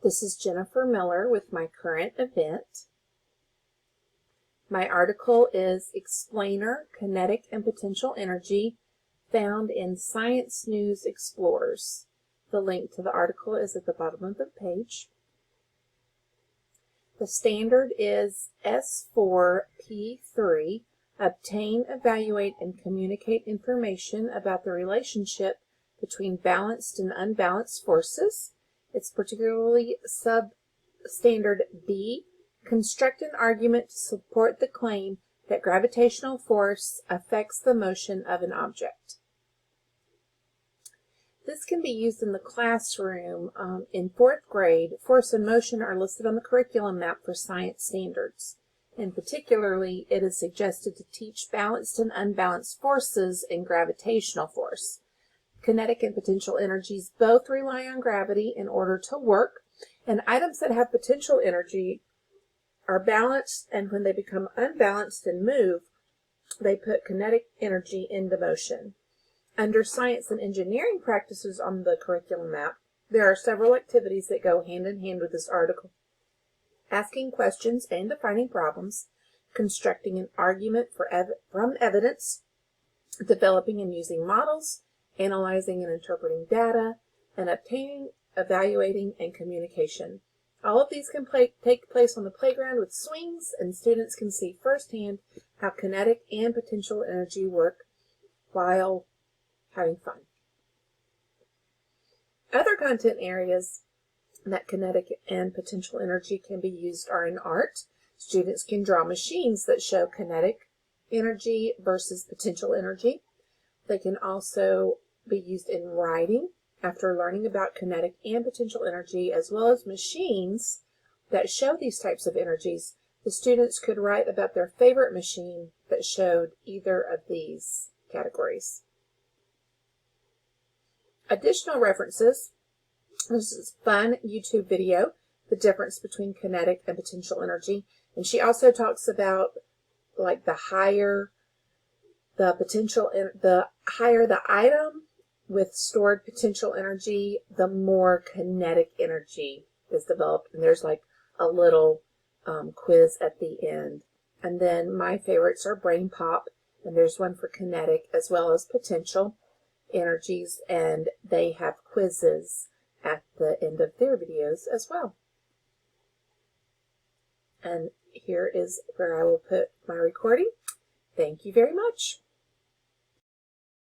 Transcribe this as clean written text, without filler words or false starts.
This is Jennifer Miller with my current event. My article is Explainer, Kinetic and Potential Energy, found in Science News Explorers. The link to the article is at the bottom of the page. The standard is S4P3, Obtain, Evaluate, and Communicate Information about the relationship between balanced and unbalanced forces. It's particularly substandard B, construct an argument to support the claim that gravitational force affects the motion of an object. This can be used in the classroom in 4th grade. Force and motion are listed on the curriculum map for science standards. And particularly, it is suggested to teach balanced and unbalanced forces and gravitational force. Kinetic and potential energies both rely on gravity in order to work, and items that have potential energy are balanced, and when they become unbalanced and move, they put kinetic energy into motion. Under science and engineering practices on the curriculum map, there are several activities that go hand in hand with this article. Asking questions and defining problems, constructing an argument from evidence, developing and using models, analyzing and interpreting data, and obtaining, evaluating, and communication. All of these can take place on the playground with swings, and students can see firsthand how kinetic and potential energy work while having fun. Other content areas that kinetic and potential energy can be used are in art. Students can draw machines that show kinetic energy versus potential energy. They can also be used in writing after learning about kinetic and potential energy, as well as machines that show these types of energies. The students could write about their favorite machine that showed either of these categories. Additional references. This is a fun YouTube video, The Difference Between Kinetic and Potential Energy. And she also talks about like the higher the item with stored potential energy, the more kinetic energy is developed. And there's like a little quiz at the end. And then my favorites are Brain Pop, and there's one for kinetic as well as potential energies, and they have quizzes at the end of their videos as well. And here is where I will put my recording. Thank you very much.